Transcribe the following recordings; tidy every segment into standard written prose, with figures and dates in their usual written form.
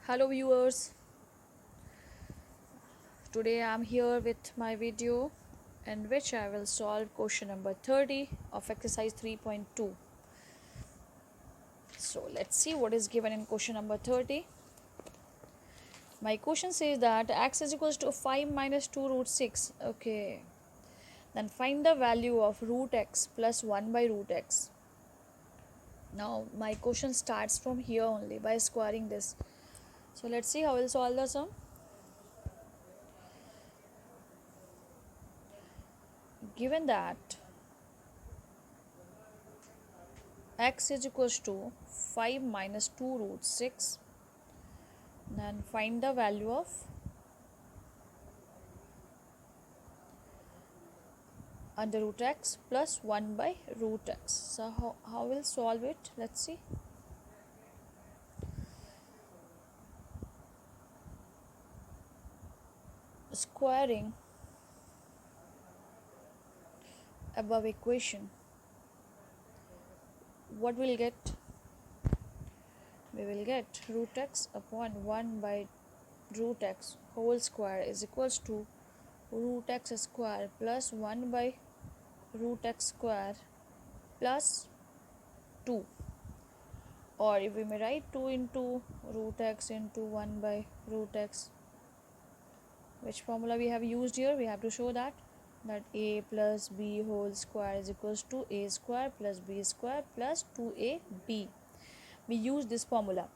Hello viewers, today I am here with my video in which I will solve question number 30 of exercise 3.2. So let's see what is given in question number 30. My question says that x is equals to 5 minus 2 root 6. Okay, then find the value of root x plus 1 by root x. Now my question starts from here only by squaring this. So let's see how we'll solve the sum. Given that x is equals to 5 minus 2 root 6, then find the value of under root x plus 1 by root x. So how we'll solve it? Let's see. Squaring above equation, what we'll get? We will get root x upon 1 by root x whole square is equals to root x square plus 1 by root x square plus 2, or if we may write 2 into root x into 1 by root x. Which formula we have used here? We have to show that a plus b whole square is equals to a square plus b square plus 2ab. We use this formula.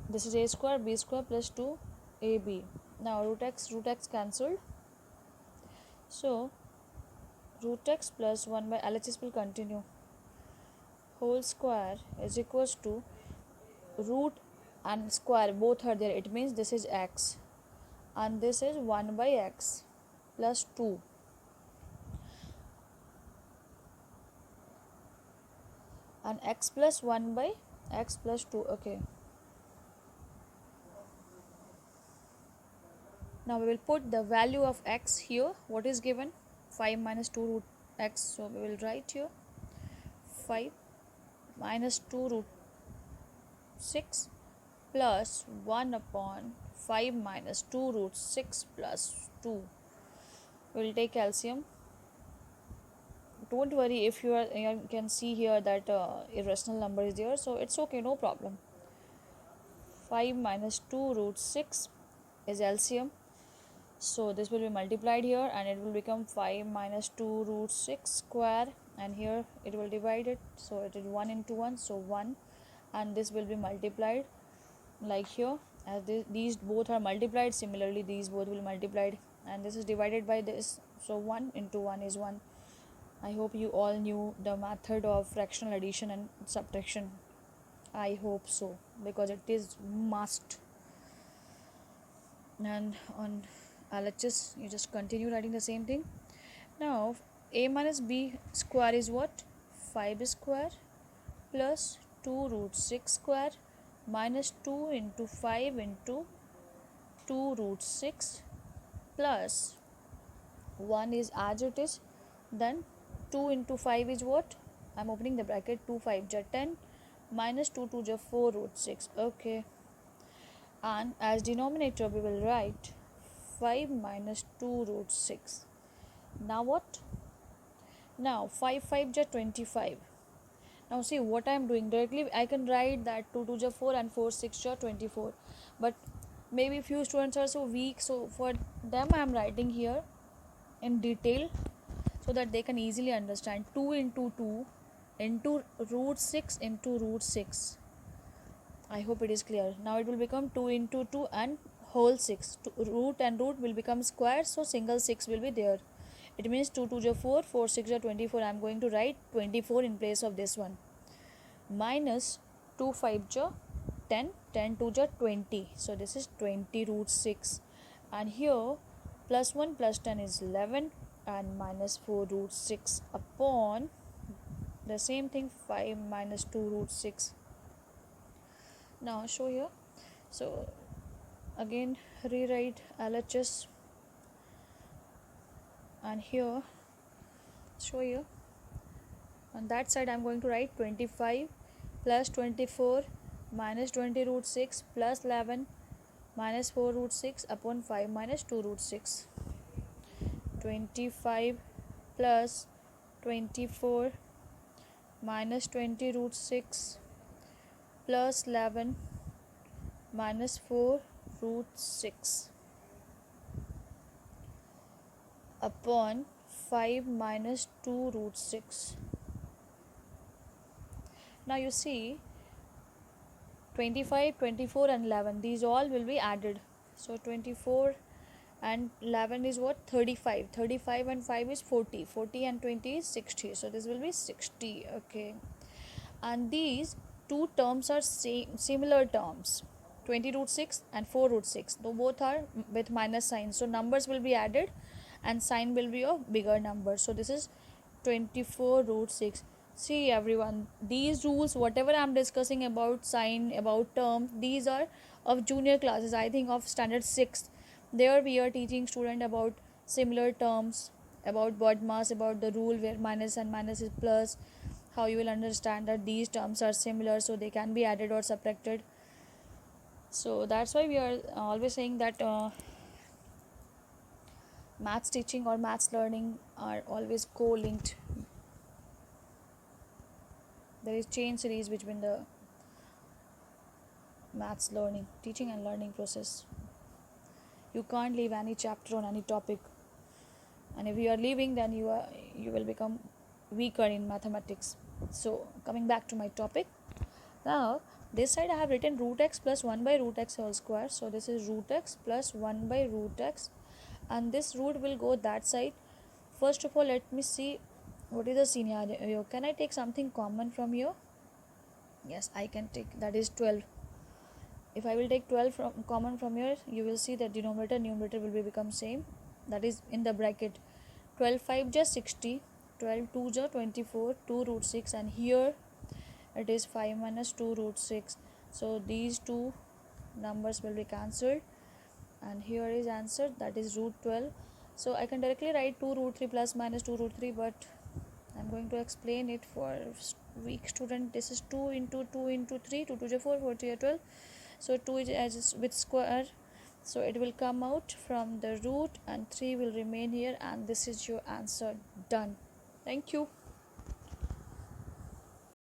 This is a square b square plus 2ab. Now root x cancelled, so root x plus 1 by LHS will continue, whole square is equals to root and square both are there. It means this is x and this is 1 by x plus 2, and x plus 1 by x plus 2. Okay, now we will put the value of x here. What is given? 5 minus 2 root x. So we will write here 5 minus 2 root 6 plus 1 upon 5 minus 2 root 6 plus 2. We will take LCM. Don't worry if you can see here that irrational number is there, so it's okay, no problem. 5 minus 2 root 6 is LCM, so this will be multiplied here and it will become 5 minus 2 root 6 square, and here it will divide it, so it is 1 into 1, so 1, and this will be multiplied like here. As these both are multiplied, similarly these both will multiplied, and this is divided by this, so 1 into 1 is 1. I hope you all knew the method of fractional addition and subtraction. I hope so, because it is must. And on LHS you just continue writing the same thing. Now a minus b square is what? 5 square plus 2 root 6 square minus 2 into 5 into 2 root 6 plus 1 is as it is. Then 2 into 5 is what? I'm opening the bracket. 2 5 ja 10 minus 2 2 ja 4 root 6. Okay, and as denominator we will write 5 minus 2 root 6. Now what? Now 5 5 ja 25. Now see what I am doing. Directly I can write that 2 2 ja 4 and 4 6 ja 24, but maybe few students are so weak, so for them I am writing here in detail so that they can easily understand. 2 into 2 into root 6 into root 6. I hope it is clear. Now it will become 2 into 2 and whole 6. Root and root will become square, so single 6 will be there. It means 2 2 ja 4, 4 6 ja 24. I am going to write 24 in place of this one. Minus 2 5 ja 10, 10 2 ja 20. So this is 20 root 6. And here plus 1 plus 10 is 11, and minus 4 root 6 upon the same thing 5 minus 2 root 6. Now show here. So again rewrite LHS, and here show here on that side I'm going to write 25 plus 24 minus 20 root 6 plus 11 minus 4 root 6 upon 5 minus 2 root 6. 25 plus 24 minus 20 root 6 plus 11 minus 4 root 6 upon 5 minus 2 root 6. Now you see 25, 24 and 11, these all will be added. So 24 and 11 is what? 35. 35 and 5 is 40. 40 and 20 is 60. So this will be 60. Okay. And these two terms are similar terms. 20 root 6 and 4 root 6. Though both are with minus sign. So numbers will be added and sign will be of bigger number. So this is 24 root 6. See everyone, these rules, whatever I am discussing about sign, about term, these are of junior classes, I think of standard 6th. There we are teaching student about similar terms, about BODMAS, about the rule where minus and minus is plus, how you will understand that these terms are similar so they can be added or subtracted. So that's why we are always saying that maths teaching or maths learning are always co-linked. There is chain series between the maths learning, teaching and learning process. You can't leave any chapter on any topic, and if you are leaving, then you will become weaker in mathematics. So coming back to my topic, now this side I have written root x plus 1 by root x whole square. So this is root x plus 1 by root x, and this root will go that side. First of all, let me see what is the scenario. Can I take something common from here? Yes, I can take, that is 12. If I will take 12 common from here, you will see that denominator numerator will become same, that is in the bracket. 12 5 just 60, 12 2 just 24, 2 root 6, and here it is 5 minus 2 root 6. So these two numbers will be cancelled, and here is answer, that is root 12. So I can directly write 2 root 3 plus minus 2 root 3, but I'm going to explain it for weak student. This is 2 into 2 into 3, 2 to 4, 4 to 12. So 2 is with square, so it will come out from the root and 3 will remain here, and this is your answer. Done. Thank you.